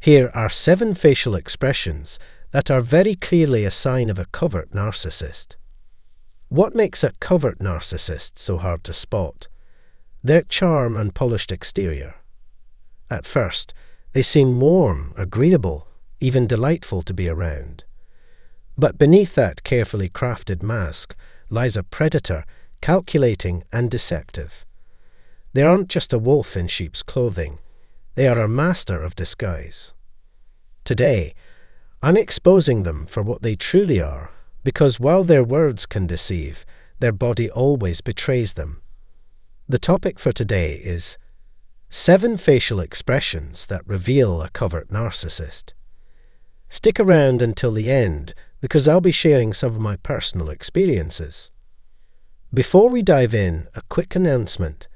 Here are 7 facial expressions that are very clearly a sign of a covert narcissist. What makes a covert narcissist so hard to spot? Their charm and polished exterior. At first, they seem warm, agreeable, even delightful to be around. But beneath that carefully crafted mask lies a predator, calculating and deceptive. They aren't just a wolf in sheep's clothing. They are a master of disguise. Today, I'm exposing them for what they truly are, because while their words can deceive, their body always betrays them. The topic for today is 7 facial expressions that reveal a covert narcissist. Stick around until the end, because I'll be sharing some of my personal experiences. Before we dive in, a quick announcement.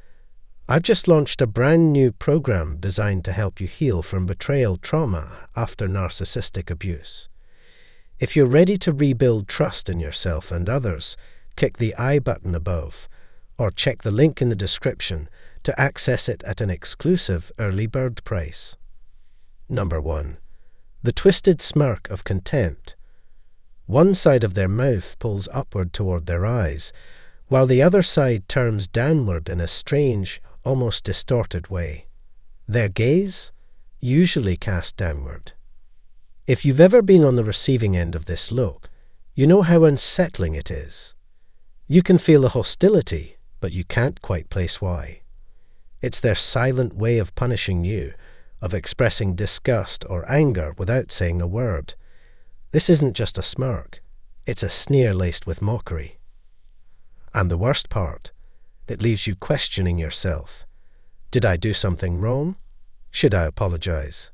I've just launched a brand new program designed to help you heal from betrayal trauma after narcissistic abuse. If you're ready to rebuild trust in yourself and others, click the I button above, or check the link in the description to access it at an exclusive early bird price. Number 1. The twisted smirk of contempt. One side of their mouth pulls upward toward their eyes, while the other side turns downward in a strange, almost distorted way. Their gaze? Usually cast downward. If you've ever been on the receiving end of this look, you know how unsettling it is. You can feel the hostility, but you can't quite place why. It's their silent way of punishing you, of expressing disgust or anger without saying a word. This isn't just a smirk, it's a sneer laced with mockery. And the worst part, it leaves you questioning yourself. Did I do something wrong? Should I apologize?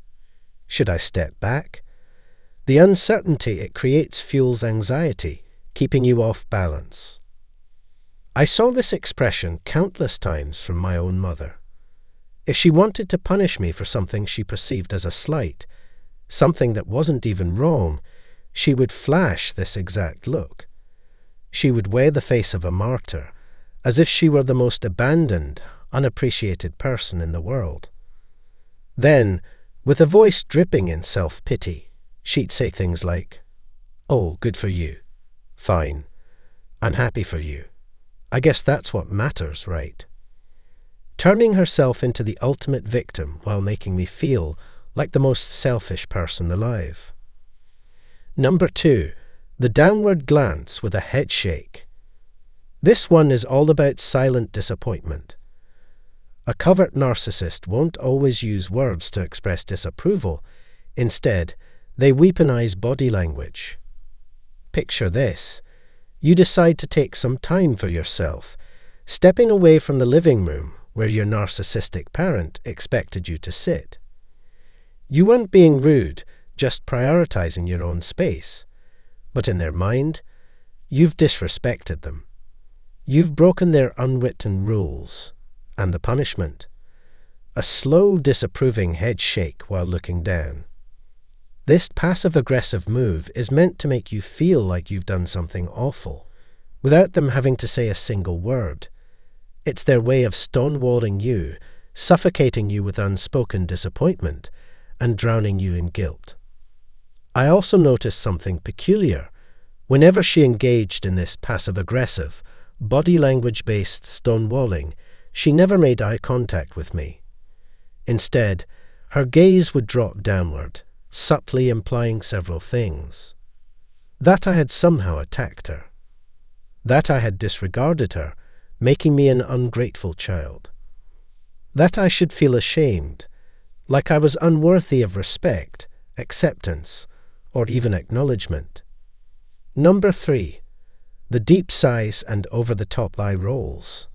Should I step back? The uncertainty it creates fuels anxiety, keeping you off balance. I saw this expression countless times from my own mother. If she wanted to punish me for something she perceived as a slight, something that wasn't even wrong, she would flash this exact look. She would wear the face of a martyr, as if she were the most abandoned, unappreciated person in the world. Then, with a voice dripping in self-pity, she'd say things like, "Oh, good for you. Fine. I'm happy for you. I guess that's what matters, right?" Turning herself into the ultimate victim while making me feel like the most selfish person alive. Number 2. The downward glance with a head shake. This one is all about silent disappointment. A covert narcissist won't always use words to express disapproval. Instead, they weaponize body language. Picture this. You decide to take some time for yourself, stepping away from the living room where your narcissistic parent expected you to sit. You weren't being rude, just prioritizing your own space. But in their mind, you've disrespected them. You've broken their unwritten rules. And the punishment? A slow, disapproving head shake while looking down. This passive-aggressive move is meant to make you feel like you've done something awful, without them having to say a single word. It's their way of stonewalling you, suffocating you with unspoken disappointment, and drowning you in guilt. I also noticed something peculiar. Whenever she engaged in this passive-aggressive, body language-based stonewalling, she never made eye contact with me. Instead, her gaze would drop downward, subtly implying several things. That I had somehow attacked her. That I had disregarded her, making me an ungrateful child. That I should feel ashamed, like I was unworthy of respect, acceptance, or even acknowledgement. Number 3. The deep sighs and over-the-top eye rolls.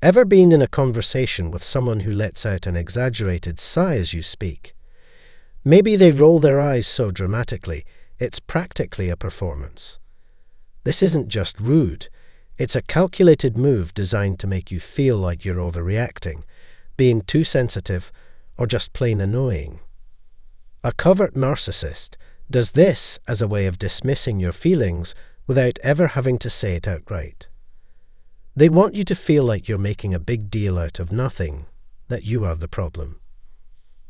Ever been in a conversation with someone who lets out an exaggerated sigh as you speak? Maybe they roll their eyes so dramatically, it's practically a performance. This isn't just rude, it's a calculated move designed to make you feel like you're overreacting, being too sensitive, or just plain annoying. A covert narcissist does this as a way of dismissing your feelings without ever having to say it outright. They want you to feel like you're making a big deal out of nothing, that you are the problem.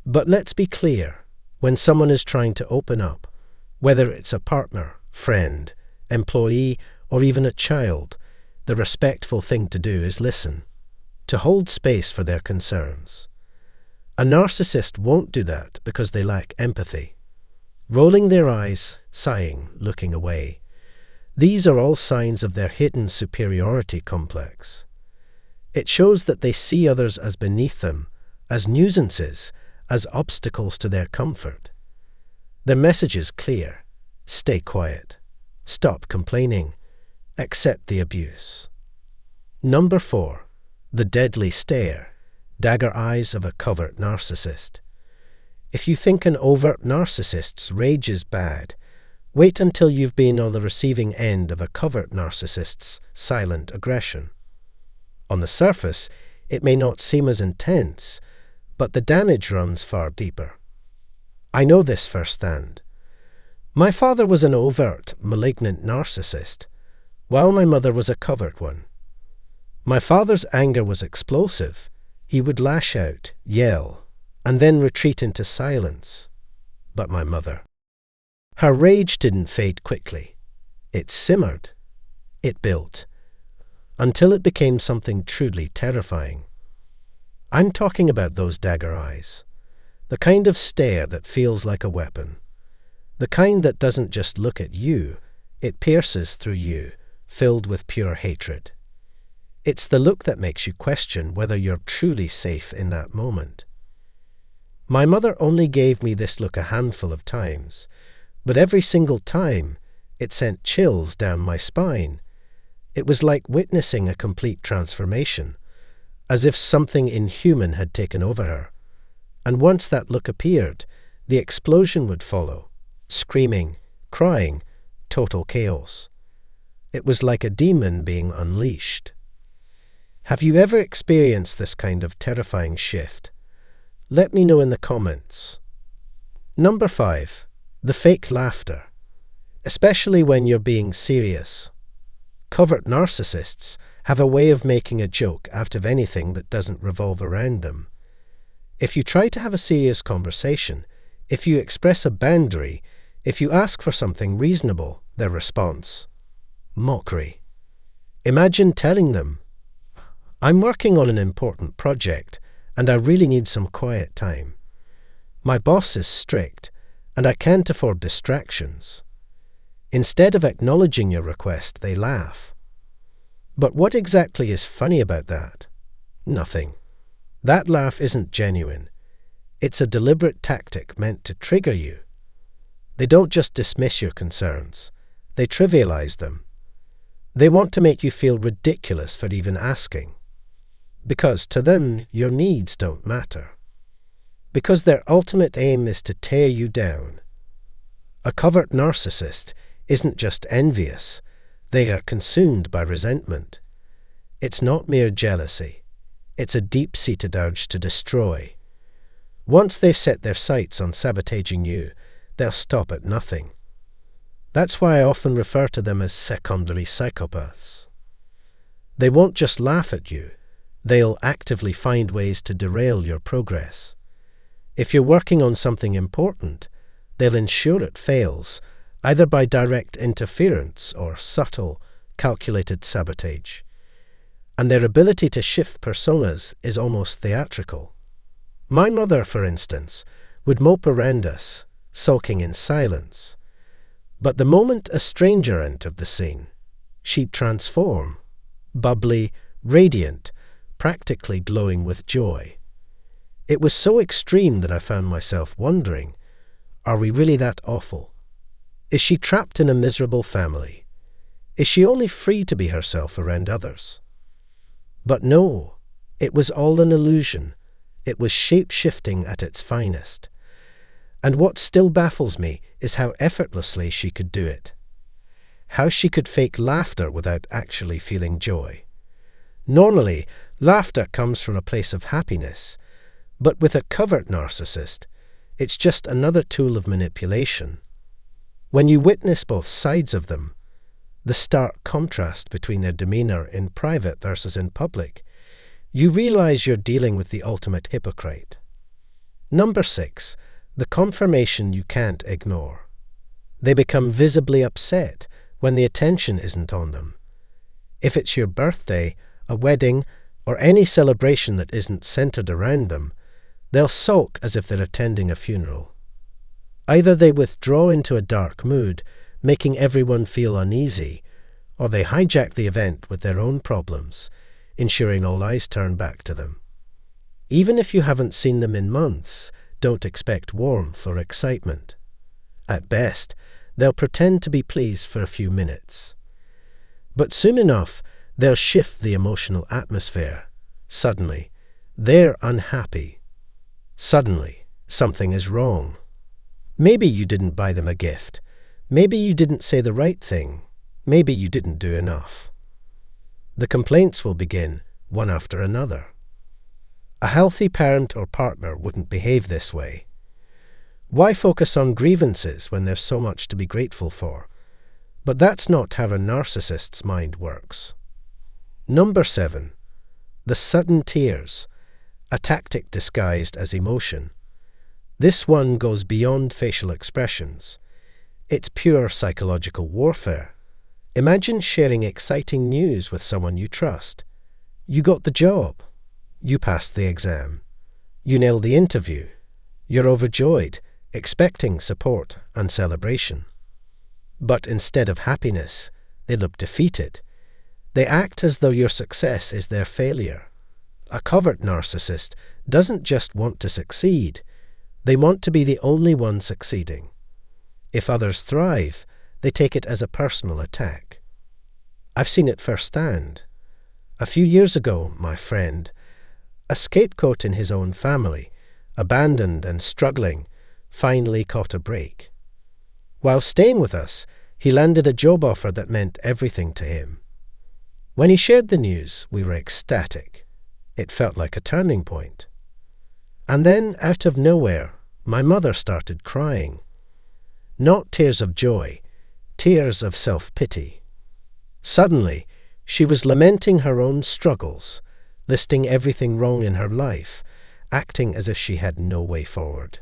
But let's be clear, When someone is trying to open up, whether it's a partner, friend, employee, or even a child, the respectful thing to do is listen, to hold space for their concerns. A narcissist won't do that because they lack empathy. Rolling their eyes, sighing, looking away. These are all signs of their hidden superiority complex. It shows that they see others as beneath them, as nuisances, as obstacles to their comfort. Their message is clear. Stay quiet. Stop complaining. Accept the abuse. Number 4. The deadly stare. Dagger eyes of a covert narcissist. If you think an overt narcissist's rage is bad, wait until you've been on the receiving end of a covert narcissist's silent aggression. On the surface, it may not seem as intense, but the damage runs far deeper. I know this firsthand. My father was an overt, malignant narcissist, while my mother was a covert one. My father's anger was explosive. He would lash out, yell, and then retreat into silence. But my mother, her rage didn't fade quickly. It simmered. It built, until it became something truly terrifying. I'm talking about those dagger eyes, the kind of stare that feels like a weapon, the kind that doesn't just look at you, it pierces through you, filled with pure hatred. It's the look that makes you question whether you're truly safe in that moment. My mother only gave me this look a handful of times, but every single time it sent chills down my spine. It was like witnessing a complete transformation, as if something inhuman had taken over her. And once that look appeared, the explosion would follow. Screaming, crying, total chaos. It was like a demon being unleashed. Have you ever experienced this kind of terrifying shift? Let me know in the comments. Number 5. The fake laughter. Especially when you're being serious. Covert narcissists have a way of making a joke out of anything that doesn't revolve around them. If you try to have a serious conversation, if you express a boundary, if you ask for something reasonable, their response: mockery. Imagine telling them, "I'm working on an important project, and I really need some quiet time. My boss is strict, and I can't afford distractions." Instead of acknowledging your request, they laugh. But what exactly is funny about that? Nothing. That laugh isn't genuine. It's a deliberate tactic meant to trigger you. They don't just dismiss your concerns. They trivialize them. They want to make you feel ridiculous for even asking. Because to them, your needs don't matter. Because their ultimate aim is to tear you down. A covert narcissist isn't just envious. They are consumed by resentment. It's not mere jealousy. It's a deep-seated urge to destroy. Once they've set their sights on sabotaging you, they'll stop at nothing. That's why I often refer to them as secondary psychopaths. They won't just laugh at you. They'll actively find ways to derail your progress. If you're working on something important, they'll ensure it fails, either by direct interference or subtle, calculated sabotage. And their ability to shift personas is almost theatrical. My mother, for instance, would mope around us, sulking in silence. But the moment a stranger entered the scene, she'd transform, bubbly, radiant, practically glowing with joy. It was so extreme that I found myself wondering, are we really that awful? Is she trapped in a miserable family? Is she only free to be herself around others? But no, it was all an illusion. It was shape-shifting at its finest. And what still baffles me is how effortlessly she could do it. How she could fake laughter without actually feeling joy. Normally, laughter comes from a place of happiness, but with a covert narcissist, it's just another tool of manipulation. When you witness both sides of them, the stark contrast between their demeanor in private versus in public, you realize you're dealing with the ultimate hypocrite. Number 6. the confirmation you can't ignore. They become visibly upset when the attention isn't on them. If it's your birthday, a wedding, or any celebration that isn't centered around them, they'll sulk as if they're attending a funeral. Either they withdraw into a dark mood, making everyone feel uneasy, or they hijack the event with their own problems, ensuring all eyes turn back to them. Even if you haven't seen them in months, don't expect warmth or excitement. At best, they'll pretend to be pleased for a few minutes. But soon enough, they'll shift the emotional atmosphere. Suddenly, they're unhappy. Suddenly, something is wrong. Maybe you didn't buy them a gift. Maybe you didn't say the right thing. Maybe you didn't do enough. The complaints will begin, one after another. A healthy parent or partner wouldn't behave this way. Why focus on grievances when there's so much to be grateful for? But that's not how a narcissist's mind works. Number 7. The sudden tears, a tactic disguised as emotion. This one goes beyond facial expressions. It's pure psychological warfare. Imagine sharing exciting news with someone you trust. You got the job. You passed the exam. You nailed the interview. You're overjoyed, expecting support and celebration. But instead of happiness, they look defeated. They act as though your success is their failure. A covert narcissist doesn't just want to succeed. They want to be the only one succeeding. If others thrive, they take it as a personal attack. I've seen it firsthand. A few years ago, my friend, a scapegoat in his own family, abandoned and struggling, finally caught a break. While staying with us, he landed a job offer that meant everything to him. When he shared the news, we were ecstatic. It felt like a turning point. And then, out of nowhere, my mother started crying. Not tears of joy, tears of self-pity. Suddenly, she was lamenting her own struggles, listing everything wrong in her life, acting as if she had no way forward.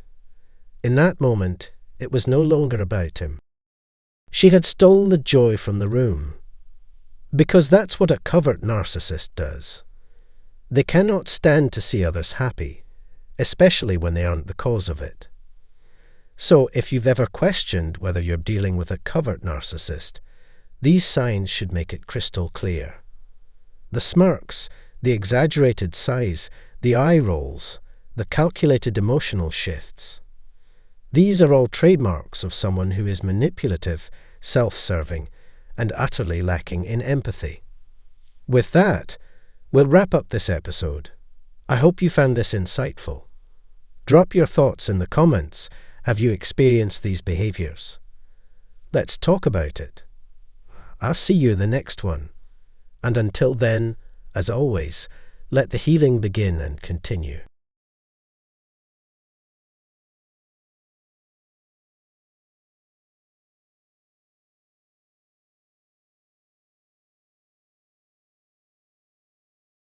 In that moment, it was no longer about him. She had stolen the joy from the room. Because that's what a covert narcissist does. They cannot stand to see others happy, especially when they aren't the cause of it. So, if you've ever questioned whether you're dealing with a covert narcissist, these signs should make it crystal clear. The smirks, the exaggerated sighs, the eye rolls, the calculated emotional shifts. These are all trademarks of someone who is manipulative, self-serving, and utterly lacking in empathy. With that, we'll wrap up this episode. I hope you found this insightful. Drop your thoughts in the comments. Have you experienced these behaviors? Let's talk about it. I'll see you in the next one. And until then, as always, let the healing begin and continue.